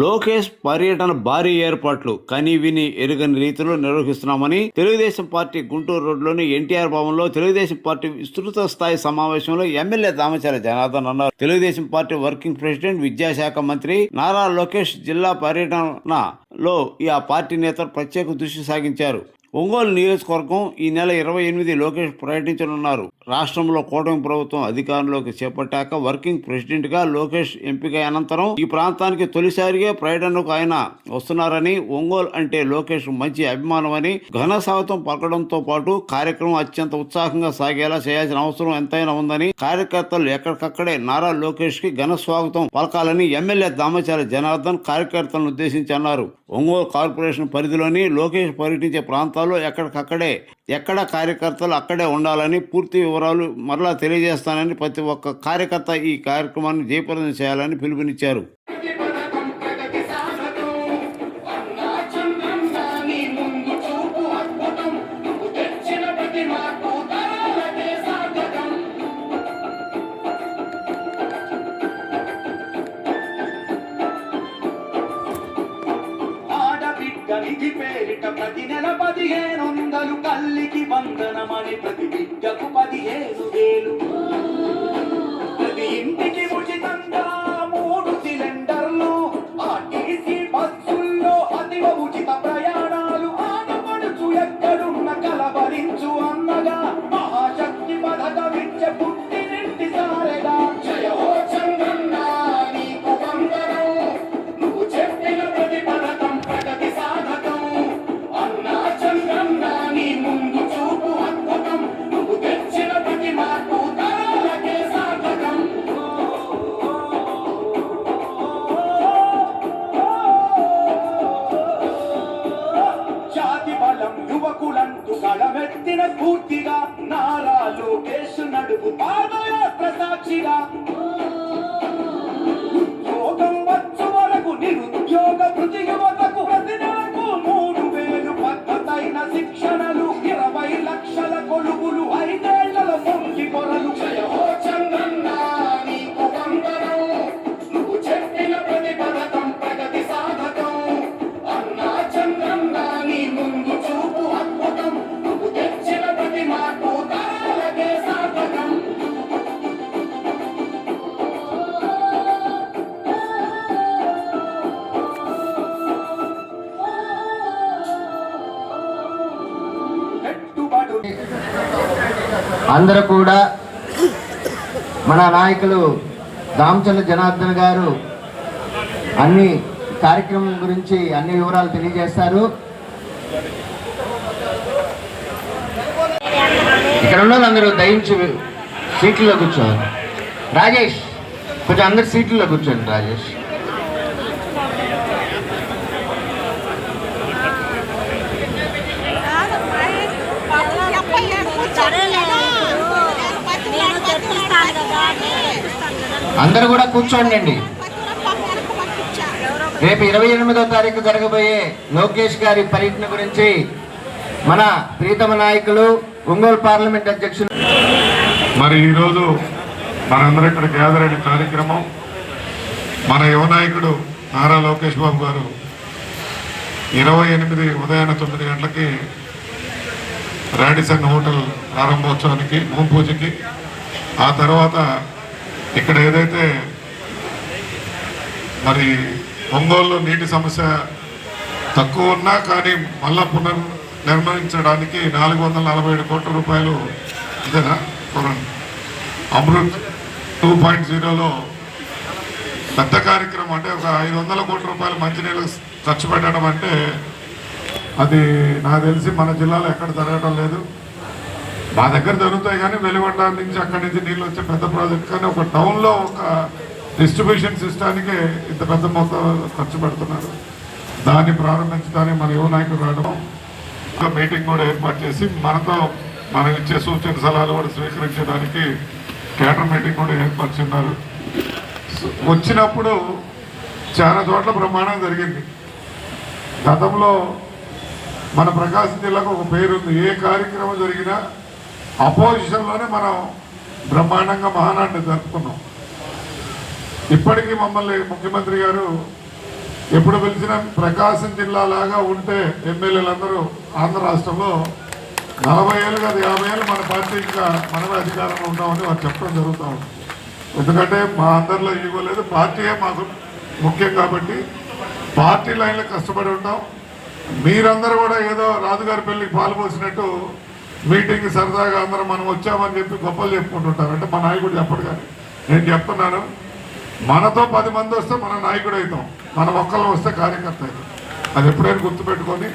లోకేష్ పర్యటన భారీ ఏర్పాట్లు కనీవిని ఎరుగని రీతిలో నిర్వహిస్తున్నామని తెలుగుదేశం పార్టీ గుంటూరు రోడ్లోని ఎన్టీఆర్ భవన్లో తెలుగుదేశం పార్టీ విస్తృత స్థాయి సమావేశంలో ఎమ్మెల్యే దామచర్ల జనార్దన్ అన్నారు. తెలుగుదేశం పార్టీ వర్కింగ్ ప్రెసిడెంట్, విద్యాశాఖ మంత్రి నారా లోకేష్ జిల్లా పర్యటనలో ఆ పార్టీ నేతలు ప్రత్యేక దృష్టి సాగించారు. ఒంగోలు నియోజకవర్గం ఈ నెల 28 లోకేష్ పర్యటించనున్నారు. రాష్ట్రంలో కూటమి ప్రభుత్వం అధికారంలోకి చేపట్టాక వర్కింగ్ ప్రెసిడెంట్ గా లోకేష్ ఎంపిక అనంతరం ఈ ప్రాంతానికి తొలిసారిగా పర్యటనకు ఆయన వస్తున్నారని, ఒంగోలు అంటే లోకేష్ మంచి అభిమానమని ఘన స్వాగతం పలకడంతో పాటు కార్యక్రమం అత్యంత ఉత్సాహంగా సాగేలా చేయాల్సిన అవసరం ఎంతైనా ఉందని, కార్యకర్తలు ఎక్కడికక్కడే నారా లోకేష్ కి ఘన స్వాగతం పలకాలని ఎమ్మెల్యే దామచర్ల జనార్దన్ కార్యకర్తలను ఉద్దేశించి అన్నారు. ఒంగోలు కార్పొరేషన్ పరిధిలోని లోకేష్ పర్యటించే ప్రాంతాల్లో ఎక్కడ కార్యకర్తలు అక్కడే ఉండాలని, పూర్తి వివరాలు మరలా తెలియజేస్తానని, ప్రతి ఒక్క కార్యకర్త ఈ కార్యక్రమాన్ని జయప్రదం చేయాలని పిలుపునిచ్చారు. నిధి పేరిట ప్రతి నెల 1500 కల్లికి వందనమని ప్రతి బిడ్డకు 15,000 ప్రతి ఇంటికి ఉచితంగా 3 సిలిండర్లు ఆర్టీసీ బస్సుల్లో అతివ ఉచిత ప్రయాణాలు ఆడపడుచు ఎక్కడున్న కలవరించు అన్నగా మహాశక్తి పథకమిచ్చ పుట్టినింటి సారెగా జయ హో చంద్రన్న నీకు వందనం నువ్వు చెప్పిన ప్రతి పథకం ప్రగతి సాధకం అన్నా చంద్రన్న నీ ముందు చూపు అద్భుతం నువ్వు తెచ్చిన ప్రతి మార్పు తరాలకే సాధకం జాతి బలం యువకులంటూ గళమెత్తిన స్ఫూర్తిగా నారా లోకేష్ నడుపు పాదయాత్ర సాక్షిగా ఉద్యోగం వచ్చు వరకు నిరుద్యోగ వృత్తి యువతకు ప్రతి నెలకు 3,000 పద్ధతైన శిక్షణలు 20 లక్షల కొలువులు 5 ఏళ్లలో పొంగి కొరలు జయ హో చంద్రన్న నీకు వందనం నువ్వు చెప్పిన ప్రతి పథకం ప్రగతి సాధకం అన్నా చంద్రన్న నీ ముందు చూపు అద్భుతం నువ్వు తెచ్చిన ప్రతి మార్పు తరాలకే సాధకం అందరూ కూడా మన నాయకులు దామచర్ల జనార్దన్ గారు అన్ని కార్యక్రమం గురించి అన్ని వివరాలు తెలియజేస్తారు. ఇక్కడ ఉన్న అందరూ దయించి సీట్లలో కూర్చోండి. రాజేష్ కొంచెం అందరు సీట్లలో కూర్చోండి. రాజేష్ అందరూ కూడా కూర్చోండి. రేపు 28వ తారీఖు జరగబోయే లోకేష్ గారి పర్యటన గురించి మన ప్రీతమ నాయకులు ఒంగోలు పార్లమెంట్ అధ్యక్షులు మరి ఈరోజు మనందరూ ఇక్కడ గ్యాదర్ అయిన కార్యక్రమం మన యువ నాయకుడు నారా లోకేష్ బాబు గారు 28 ఉదయాన్నే 9 గంటలకి రాడిసన్ హోటల్ ప్రారంభోత్సవానికి భూమి పూజకి, ఆ తర్వాత ఇక్కడ ఏదైతే మరి ఒంగోలులో నీటి సమస్య తక్కువ ఉన్నా కానీ మళ్ళా పునర్నిర్మించడానికి 447 కోట్ల రూపాయలు ఇదేనా అమృత్ 2.0లో పెద్ద కార్యక్రమం, అంటే ఒక 500 కోట్ల రూపాయలు మంచినీళ్ళు ఖర్చు పెట్టడం అంటే అది నాకు తెలిసి మన జిల్లాలో ఎక్కడ జరగడం లేదు. మా దగ్గర జరుగుతాయి కానీ వెలుగొండ నుంచి అక్కడి నుంచి నీళ్ళు వచ్చే పెద్ద ప్రాజెక్ట్, కానీ ఒక టౌన్లో ఒక డిస్ట్రిబ్యూషన్ సిస్టానికి ఇంత పెద్ద మొత్తం ఖర్చు పెడుతున్నారు. దాన్ని ప్రారంభించడానికి మన యువ నాయకులు రావడం, మీటింగ్ కూడా ఏర్పాటు చేసి మనతో మనం ఇచ్చే సూచన సలహాలు కూడా స్వీకరించడానికి కేటర్ మీటింగ్ కూడా ఏర్పాటు చేస్తున్నారు. వచ్చినప్పుడు చాలా చోట్ల బ్రహ్మాండం జరిగింది. గతంలో మన ప్రకాశం జిల్లాకు ఒక పేరుంది, ఏ కార్యక్రమం జరిగినా అపోజిషన్లోనే మనం బ్రహ్మాండంగా మహానాడిని జరుపుకున్నాం. ఇప్పటికీ మమ్మల్ని ముఖ్యమంత్రి గారు ఎప్పుడు పిలిచినా ప్రకాశం జిల్లా లాగా ఉంటే ఎమ్మెల్యేలందరూ ఆంధ్ర రాష్ట్రంలో 40 ఏళ్ళు కాదు 50 ఏళ్ళు మన పార్టీ ఇంకా మనమే అధికారంలో ఉంటామని వారు చెప్పడం జరుగుతూ ఉంది. ఎందుకంటే మా అందరిలో ఈగో లేదు, పార్టీయే మాకు ముఖ్యం కాబట్టి పార్టీ లైన్లో కష్టపడి ఉంటాం. మీరందరూ కూడా ఏదో రాజుగారి పెళ్లికి పాల్పోసినట్టు మీటింగ్ సరదాగా అందరం మనం వచ్చామని చెప్పి గొప్పలు చెప్పుకుంటుంటారు. అంటే మా నాయకుడు చెప్పడు, కానీ నేను చెప్తున్నాను, మనతో 10 మంది వస్తే మన నాయకుడు అవుతాం, మనం ఒక్కళ్ళు వస్తే కార్యకర్త అవుతాం. అది ఎప్పుడైనా గుర్తుపెట్టుకొని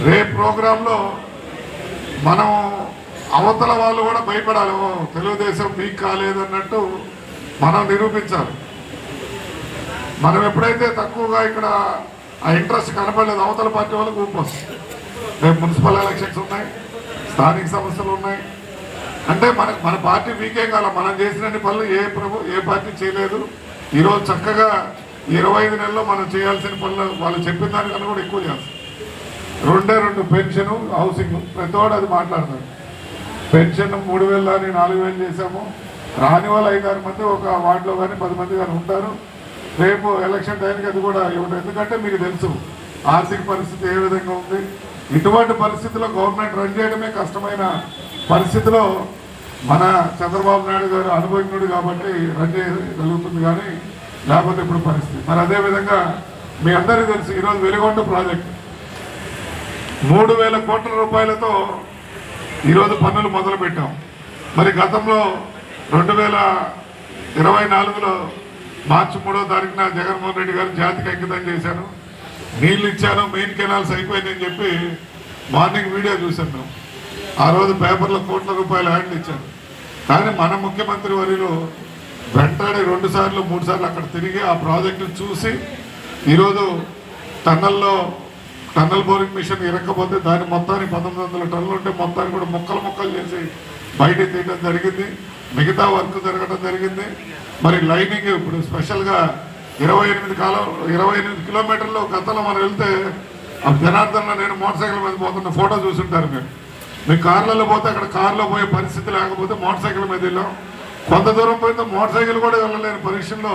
రేపు ప్రోగ్రాంలో మనం అవతల వాళ్ళు కూడా భయపడాలి, తెలుగుదేశం వీక్ కాలేదు అన్నట్టు మనం నిరూపించాలి. మనం ఎప్పుడైతే తక్కువగా ఇక్కడ ఆ ఇంట్రెస్ట్ కనపడలేదు, అవతల పార్టీ వాళ్ళకి ఊపు వస్తుంది. రేపు మున్సిపల్ ఎలక్షన్స్ ఉన్నాయి, స్థానిక సమస్యలు ఉన్నాయి. అంటే మన పార్టీ వీకే కాల, మనం చేసినన్ని పనులు ఏ పార్టీ చేయలేదు. ఈరోజు చక్కగా 25 నెలల్లో మనం చేయాల్సిన పనులు వాళ్ళు చెప్పిన దానికన్నా కూడా ఎక్కువ చేస్తాం. 2 పెన్షన్, హౌసింగ్, ప్రతివాడు అది మాట్లాడతారు. పెన్షన్ 3000 దాన్ని 4000 చేశాము. రాని వాళ్ళు 5-6 మంది ఒక వార్డులో కానీ 10 మంది కానీ ఉంటారు. రేపు ఎలక్షన్ టైంకి అది కూడా ఇవ్వడం. ఎందుకంటే మీకు తెలుసు ఆర్థిక పరిస్థితి ఏ విధంగా ఉంది. ఇటువంటి పరిస్థితుల్లో గవర్నమెంట్ రన్ చేయడమే కష్టమైన పరిస్థితిలో మన చంద్రబాబు నాయుడు గారు అనుభవజ్ఞుడు కాబట్టి రన్ చేయగలుగుతుంది, కానీ లేకపోతే ఇప్పుడు పరిస్థితి. మరి అదేవిధంగా మీ అందరికీ తెలుసు, ఈరోజు వెలుగొండ ప్రాజెక్టు 3000 కోట్ల రూపాయలతో ఈరోజు పన్నులు మొదలుపెట్టాం. మరి గతంలో 2024లో మార్చి 3వ తారీఖున జగన్మోహన్ రెడ్డి గారు జాతికి అంకితం చేశాను. నీళ్ళు ఇచ్చాను, మెయిన్ కెనాల్స్ అయిపోయిందని చెప్పి మార్నింగ్ వీడియో చూశాను మేము. ఆ రోజు పేపర్లో కోట్ల రూపాయలు హ్యాండ్లు ఇచ్చాను. కానీ మన ముఖ్యమంత్రి వర్యులు వెంటనే 2 సార్లు 3 సార్లు అక్కడ తిరిగి ఆ ప్రాజెక్టును చూసి ఈరోజు టన్నల్ బోరింగ్ మిషన్ ఇరక్కపోతే దాని మొత్తానికి 1900 టన్నులు ఉంటే మొత్తాన్ని కూడా ముక్కలు చేసి బయట తీయడం జరిగింది. మిగతా వర్క్ జరగడం జరిగింది. మరి లైనింగ్ ఇప్పుడు స్పెషల్గా 28 కిలోమీటర్లు గతంలో మనం వెళ్తే జనార్దన్లో నేను మోటార్ సైకిల్ మీద పోతున్న ఫోటో చూసుంటారు మీరు. మీ కార్లలో పోతే అక్కడ కారులో పోయే పరిస్థితి లేకపోతే మోటార్ సైకిల్ మీద వెళ్ళాం. కొంత దూరం పోయితే మోటార్ సైకిల్ కూడా వెళ్ళలేని పరీక్షల్లో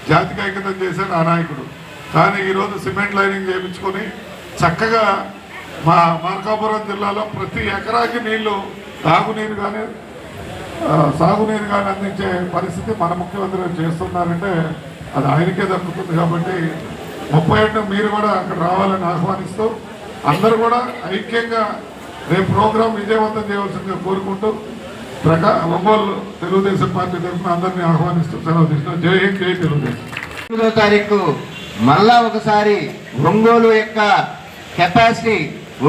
జాతికి అంకితం చేశారు ఆ నాయకుడు. కానీ ఈరోజు సిమెంట్ లైనింగ్ చేయించుకొని చక్కగా మా మార్కాపురం జిల్లాలో ప్రతి ఎకరాకి నీళ్లు తాగునీరు కానీ సాగునీరు కానీ అందించే పరిస్థితి మన ముఖ్యమంత్రి చేస్తున్నారంటే అది ఆయనకే దక్కుతుంది. కాబట్టి 31 మీరు కూడా అక్కడ రావాలని ఆహ్వానిస్తూ అందరూ కూడా ఐక్యంగా రేపు ప్రోగ్రాం విజయవంతం చేయవలసిందిగా కోరుకుంటూ ఒంగోలు తెలుగుదేశం పార్టీ తరఫున అందరినీ ఆహ్వానిస్తూ సెలవు తీసుకున్నాం. జై హింద్, జై తెలుగుదేశం. 9వ తారీఖు మళ్ళా ఒకసారి ఒంగోలు యొక్క కెపాసిటీ,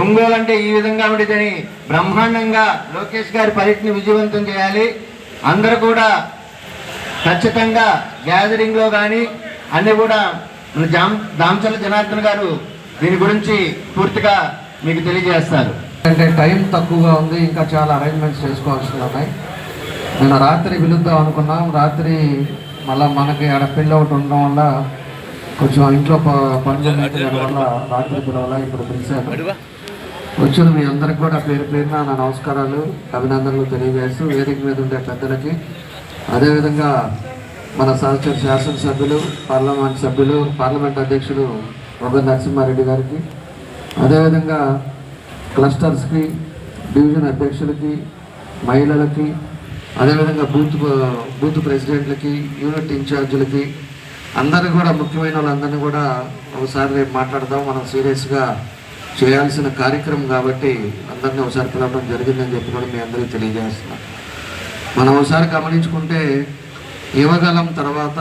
ఒంగోలు అంటే ఈ విధంగా ఉండేదని బ్రహ్మాండంగా లోకేష్ గారి పర్యటన విజయవంతం చేయాలి. అందరూ కూడా ఖచ్చితంగా గ్యాదరింగ్లో కానీ అన్నీ కూడా దామచర్ల జనార్దన్ గారు దీని గురించి పూర్తిగా మీకు తెలియజేస్తారు. అంటే టైం తక్కువగా ఉంది, ఇంకా చాలా అరేంజ్మెంట్స్ చేసుకోవాల్సి ఉన్నాయి. నేను రాత్రి పిలుద్దాం అనుకున్నాం, రాత్రి మళ్ళీ మనకి ఆడ పెళ్ళి ఒకటి ఉండడం వల్ల కొంచెం ఇంట్లో పనులు వల్ల రాత్రి పిలవాల. ఇప్పుడు పిలిచాను. వచ్చిన మీ అందరికి కూడా పేరున నా నమస్కారాలు, అభినందనలు తెలియజేస్తూ వేదిక మీద ఉండే పెద్దలకి, అదేవిధంగా మన సహచర శాసనసభ్యులు, పార్లమెంట్ అధ్యక్షులు రొబ్బె నరసింహారెడ్డి గారికి, అదేవిధంగా క్లస్టర్స్కి, డివిజన్ అధ్యక్షులకి, మహిళలకి, అదేవిధంగా బూత్ ప్రెసిడెంట్లకి, యూనిట్ ఇన్ఛార్జీలకి, అందరూ కూడా ముఖ్యమైన వాళ్ళందరినీ కూడా ఒకసారి రేపు మాట్లాడదాం. మనం సీరియస్గా చేయాల్సిన కార్యక్రమం కాబట్టి అందరినీ ఒకసారి పిలవడం జరిగిందని చెప్పి కూడా మీ అందరికీ తెలియజేస్తున్నాం. మనం ఒకసారి గమనించుకుంటే యువగలం తర్వాత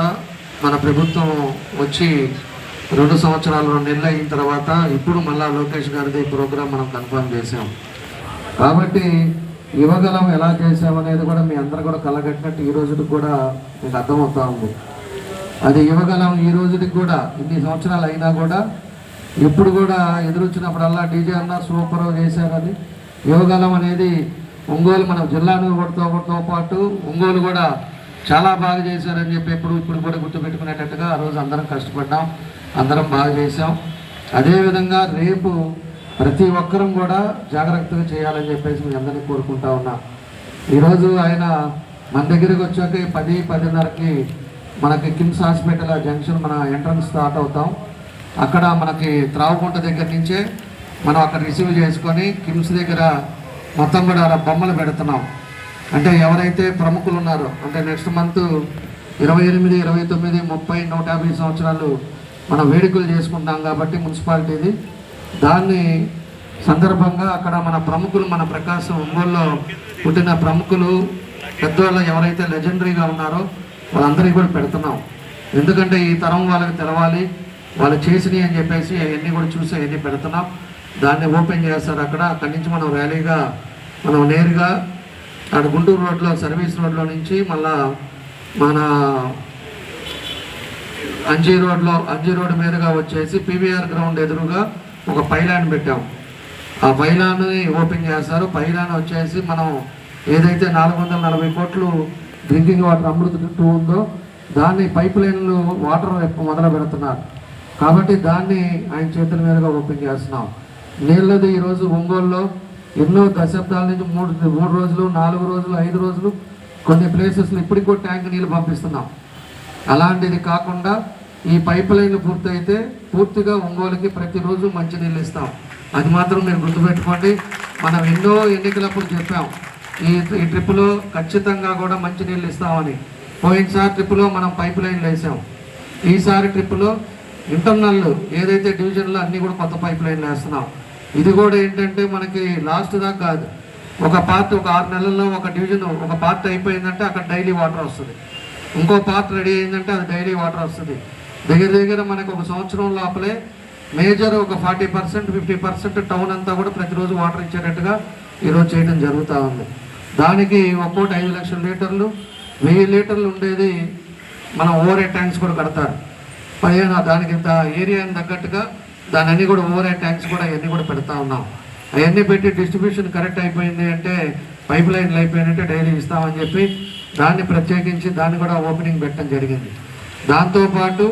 మన ప్రభుత్వం వచ్చి 2 సంవత్సరాలు 2 నెలలు అయిన తర్వాత ఇప్పుడు మళ్ళా లోకేష్ గారిది ప్రోగ్రాం మనం కన్ఫర్మ్ చేసాం. కాబట్టి యువగలం ఎలా చేసామనేది కూడా మీ అందరూ కూడా కలగట్టినట్టు ఈ రోజుకి కూడా మీకు అర్థమవుతా ఉంది. అది యువగలం ఈ రోజుకి కూడా ఇన్ని సంవత్సరాలు అయినా కూడా ఎప్పుడు కూడా ఎదురొచ్చినప్పుడల్లా డీజే అన్న సూపర్ చేశారని. యువగలం అనేది ఒంగోలు మన జిల్లాను కొడుతూ పాటు ఒంగోలు కూడా చాలా బాగా చేశారని చెప్పి ఇప్పుడు కూడా గుర్తుపెట్టుకునేటట్టుగా ఆ రోజు అందరం కష్టపడ్డాం, అందరం బాగా చేసాం. అదేవిధంగా రేపు ప్రతి ఒక్కరం కూడా జాగ్రత్తగా చేయాలని చెప్పేసి మీ అందరినీ కోరుకుంటా ఉన్నా. ఈరోజు ఆయన మన దగ్గరికి వచ్చాక 10-10:30కి మనకి కిమ్స్ హాస్పిటల్ జంక్షన్ మన ఎంట్రన్స్ స్టార్ట్ అవుతాం. అక్కడ మనకి త్రావుకుంట దగ్గర నుంచే మనం అక్కడ రిసీవ్ చేసుకొని కిమ్స్ దగ్గర మొత్తం కూడా బొమ్మలు పెడుతున్నాం. అంటే ఎవరైతే ప్రముఖులు ఉన్నారో, అంటే నెక్స్ట్ మంత్ 28, 29, 30, 150 సంవత్సరాలు మనం వేడుకలు చేసుకుంటాం కాబట్టి మున్సిపాలిటీది, దాన్ని సందర్భంగా అక్కడ మన ప్రముఖులు, మన ప్రకాశం ఒంగోలులో పుట్టిన ప్రముఖులు పెద్దవాళ్ళు ఎవరైతే లెజెండరీగా ఉన్నారో వాళ్ళందరికీ కూడా పెడుతున్నాం. ఎందుకంటే ఈ తరం వాళ్ళకి తెలవాలి, వాళ్ళు చేసినవి అని చెప్పేసి అవన్నీ కూడా చూసి అవన్నీ పెడుతున్నాం. దాన్ని ఓపెన్ చేస్తారు అక్కడి నుంచి మనం ర్యాలీగా మనం నేరుగా అక్కడ గుంటూరు రోడ్లో సర్వీస్ రోడ్లో నుంచి మళ్ళా మన అంజీ రోడ్ మీదుగా వచ్చేసి పీవీఆర్ గ్రౌండ్ ఎదురుగా ఒక పైలాన్ పెట్టాం. ఆ పైలాన్ని ఓపెన్ చేస్తారు. పైలాన్ వచ్చేసి మనం ఏదైతే 440 కోట్లు డ్రింకింగ్ వాటర్ అమృత్ 2 ఉందో దాన్ని పైప్ లైన్లు వాటర్ మొదలు పెడుతున్నారు కాబట్టి దాన్ని ఆయన చేతుల మీదుగా ఓపెన్ చేస్తున్నాం. నీళ్ళది ఈరోజు ఒంగోలులో ఎన్నో దశాబ్దాల నుంచి 3 రోజులు, 4 రోజులు, 5 రోజులు కొన్ని ప్లేసెస్లో ఇప్పటికి కూడా ట్యాంక్ నీళ్ళు పంపిస్తున్నాం. అలాంటిది కాకుండా ఈ పైప్ లైన్లు పూర్తయితే పూర్తిగా ఒంగోలుకి ప్రతిరోజు మంచినీళ్ళు ఇస్తాం. అది మాత్రం మీరు గుర్తుపెట్టుకోండి. మనం ఎన్నో ఎన్నికలప్పుడు చెప్పాం ఈ ట్రిప్పులో ఖచ్చితంగా కూడా మంచినీళ్ళు ఇస్తామని. పోయినసారి ట్రిప్పులో మనం పైప్ లైన్లు వేసాం. ఈసారి ట్రిప్పులో ఇంటర్నల్ ఏదైతే డివిజన్లో అన్నీ కూడా కొత్త పైప్ లైన్లు వేస్తున్నాం. ఇది కూడా ఏంటంటే మనకి లాస్ట్ దాకా కాదు, ఒక 6 నెలల్లో ఒక డివిజన్ ఒక పార్ట్ అయిపోయిందంటే అక్కడ డైలీ వాటర్ వస్తుంది, ఇంకో పార్ట్ రెడీ అయిందంటే అది డైలీ వాటర్ వస్తుంది. దగ్గర మనకు ఒక సంవత్సరం లోపలే మేజర్ ఒక 40%, 50% టౌన్ అంతా కూడా ప్రతిరోజు వాటర్ ఇచ్చేటట్టుగా ఈరోజు చేయడం జరుగుతూ ఉంది. దానికి ఒక్కోటి 5 లక్షల లీటర్లు, 1000 లీటర్లు ఉండేది మనం ఓవర్ హెడ్ ట్యాంక్స్ కూడా కడతారు. దానికి ఇంత ఏరియాని తగ్గట్టుగా దాని అన్నీ కూడా ఓవర్ హెడ్ ట్యాంక్స్ కూడా అవన్నీ కూడా పెడతా ఉన్నాం. అవన్నీ పెట్టి డిస్ట్రిబ్యూషన్ కరెక్ట్ అయిపోయింది అంటే, పైప్ లైన్లు అయిపోయినట్టే డైలీ ఇస్తామని చెప్పి దాన్ని ప్రత్యేకించి దాన్ని కూడా ఓపెనింగ్ పెట్టడం జరిగింది. దాంతోపాటు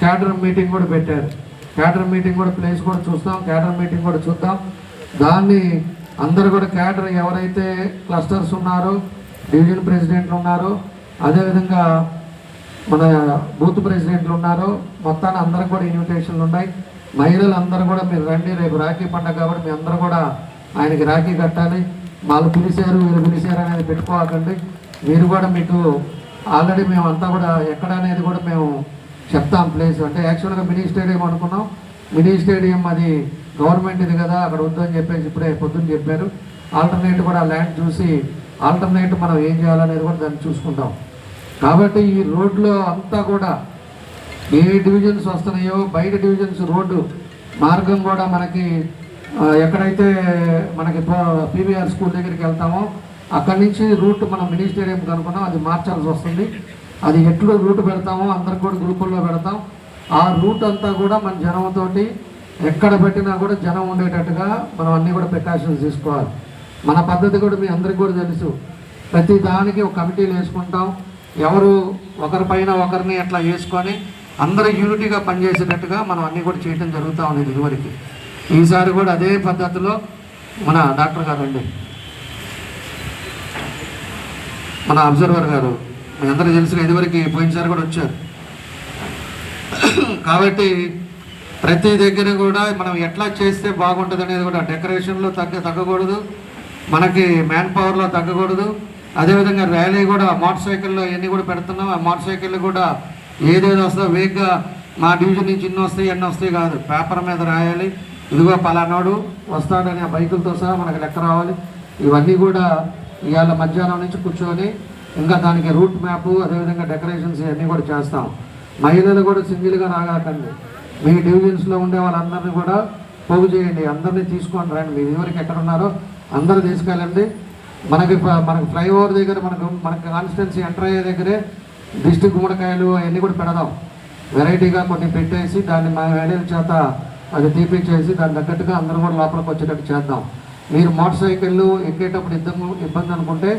క్యాడర్ మీటింగ్ కూడా పెట్టారు. క్యాడర్ మీటింగ్ కూడా ప్లేస్ కూడా చూస్తాం, క్యాడర్ మీటింగ్ కూడా చూద్దాం. దాన్ని అందరూ కూడా క్యాడర్ ఎవరైతే క్లస్టర్స్ ఉన్నారో, డివిజన్ ప్రెసిడెంట్లు ఉన్నారో, అదేవిధంగా మన బూత్ ప్రెసిడెంట్లు ఉన్నారో మొత్తాన్ని అందరికి కూడా ఇన్విటేషన్లు ఉన్నాయి. మహిళలు అందరూ కూడా మీరు రండి, రేపు రాఖీ పండుగ కాబట్టి మీ అందరూ కూడా ఆయనకి రాఖీ కట్టాలి. వాళ్ళు పిలిచారు వీళ్ళు పిలిచారు అనేది పెట్టుకోకండి. మీరు కూడా మీకు ఆల్రెడీ మేమంతా కూడా ఎక్కడ అనేది కూడా మేము చెప్తాం ప్లేస్. అంటే యాక్చువల్గా మినీ స్టేడియం అనుకున్నాం. మినీ స్టేడియం అది గవర్నమెంట్ ఇది కదా, అక్కడ వద్దని చెప్పేసి ఇప్పుడే పొద్దున్న చెప్పారు. ఆల్టర్నేట్ కూడా ల్యాండ్ చూసి ఆల్టర్నేట్ మనం ఏం చేయాలనేది కూడా దాన్ని చూసుకుంటాం. కాబట్టి ఈ రోడ్లో అంతా కూడా ఏ డివిజన్స్ వస్తున్నాయో బయట డివిజన్స్ రోడ్డు మార్గం కూడా మనకి ఎక్కడైతే మనకి పీవీఆర్ స్కూల్ దగ్గరికి వెళ్తామో అక్కడి నుంచి రూట్ మనం మినీ స్టేడియం కనుక్కున్నాం, అది మార్చాల్సి వస్తుంది. అది ఎట్లు రూట్ పెడతామో అందరికి కూడా గ్రూపుల్లో పెడతాం. ఆ రూట్ అంతా కూడా మన జనంతోటి ఎక్కడ పెట్టినా కూడా జనం ఉండేటట్టుగా మనం అన్నీ కూడా ప్రికాషన్స్ తీసుకోవాలి. మన పద్ధతి కూడా మీ అందరికి కూడా తెలుసు. ప్రతి దానికి ఒక కమిటీలు వేసుకుంటాం. ఎవరు ఒకరిపైన ఒకరిని అట్లా వేసుకొని అందరూ యూనిటీగా పనిచేసేటట్టుగా మనం అన్నీ కూడా చేయడం జరుగుతూ ఉండేది ఇదివరకు. ఈసారి కూడా అదే పద్ధతిలో మన డాక్టర్ గారు అండి, మన అబ్జర్వర్ గారు మీ అందరూ తెలిసిన ఇదివరకు పోయినసారి కూడా వచ్చారు. కాబట్టి ప్రతి దగ్గర కూడా మనం ఎట్లా చేస్తే బాగుంటుంది అనేది కూడా డెకరేషన్లో తగ్గకూడదు, మనకి మ్యాన్ పవర్లో తగ్గకూడదు. అదేవిధంగా ర్యాలీ కూడా మోటార్ సైకిల్లో ఇవన్నీ కూడా పెడుతున్నాం. ఆ మోటార్ సైకిళ్ళు కూడా ఏదేదో వస్తుందో వేగ్గా మా డివిజన్ నుంచి ఇన్ని వస్తాయి ఎన్ని వస్తాయి కాదు, పేపర్ మీద రాయాలి. ఇదిగో పలానాడు వస్తాడని ఆ బైకులతో సహా మనకు లెక్క రావాలి. ఇవన్నీ కూడా ఇవాళ మధ్యాహ్నం నుంచి కూర్చొని ఇంకా దానికి రూట్ మ్యాప్ అదేవిధంగా డెకరేషన్స్ ఇవన్నీ కూడా చేస్తాం. మహిళలు కూడా సింగిల్గా రాగాకండి, మీ డివిజన్స్లో ఉండే వాళ్ళందరినీ కూడా పోగు చేయండి, అందరినీ తీసుకొని రండి. మీరు ఎవరికి ఎక్కడ ఉన్నారో అందరూ తీసుకెళ్ళండి. మనకి ఫ్లైఓవర్ దగ్గర మనకి కాన్స్టిట్యున్సీ ఎంటర్ అయ్యే దగ్గరే దిష్టి గుమ్మడికాయలు అవన్నీ కూడా పెడదాం. వెరైటీగా కొన్ని పెట్టేసి దాన్ని మా వేడల చేత అది తీపిచ్చేసి దాని తగ్గట్టుగా అందరూ కూడా లోపలికి వచ్చేటట్టు చేద్దాం. మీరు మోటార్ సైకిళ్ళు ఎక్కేటప్పుడు ఇబ్బంది అనుకుంటే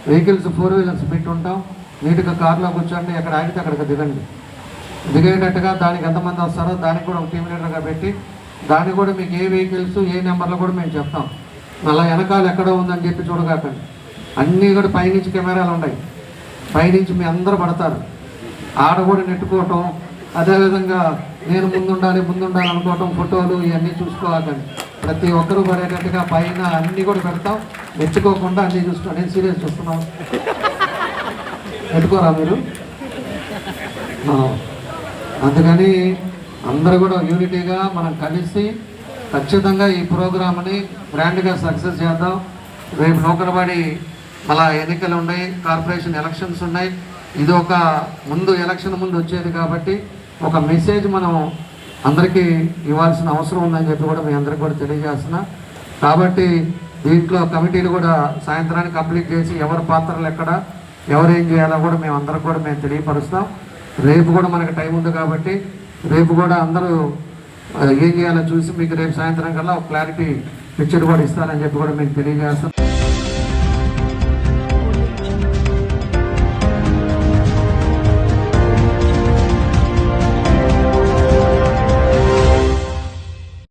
వెహికల్స్ 4 వీలర్స్ పెట్టి ఉంటాం. నీట్గా కార్లో కూర్చోండి, ఎక్కడ ఆగితే అక్కడికి దిగండి. దిగేటట్టుగా దానికి ఎంతమంది వస్తారో దానికి కూడా ఒక టీమ్ లీడర్గా పెట్టి దానికి కూడా మీకు ఏ వెహికల్స్ ఏ నెంబర్లో కూడా మేము చెప్తాం. మళ్ళీ వెనకాల ఎక్కడో ఉందని చెప్పి చూడగాకండి. అన్నీ కూడా పైనుంచి కెమెరాలు ఉన్నాయి, పైనుంచి మీ అందరూ పడతారు. ఆడ కూడా నెట్టుకోవటం అదేవిధంగా నేను ముందుండాలి అనుకోవటం, ఫోటోలు ఇవన్నీ చూసుకోవాలండి. ప్రతి ఒక్కరూ పడేటట్టుగా పైన అన్నీ కూడా పెడతాం, మెచ్చుకోకుండా అన్నీ చూస్తాం. నేను సీరియస్ చూస్తున్నాను, పెట్టుకోరా మీరు? అందుకని అందరూ కూడా యూనిటీగా మనం కలిసి ఖచ్చితంగా ఈ ప్రోగ్రామ్ని గ్రాండ్గా సక్సెస్ చేద్దాం. రేపు నూకనబడి మళ్ళా ఎన్నికలు ఉన్నాయి, కార్పొరేషన్ ఎలక్షన్స్ ఉన్నాయి. ఇది ఒక ఎలక్షన్ ముందు వచ్చేది కాబట్టి ఒక మెసేజ్ మనం అందరికీ ఇవ్వాల్సిన అవసరం ఉందని చెప్పి కూడా మీ అందరికీ కూడా తెలియజేస్తున్నా. కాబట్టి దీంట్లో కమిటీలు కూడా సాయంత్రానికి కంప్లీట్ చేసి ఎవరి పాత్రలు ఎక్కడ, ఎవరేం చేయాలో కూడా మేము అందరికి కూడా మేము తెలియపరుస్తాం. రేపు కూడా మనకి టైం ఉంది కాబట్టి రేపు కూడా అందరూ ఏం చేయాలో చూసి మీకు రేపు సాయంత్రం కల్లా ఒక క్లారిటీ పిక్చర్ కూడా ఇస్తారని చెప్పి కూడా మీకు తెలియజేస్తాం.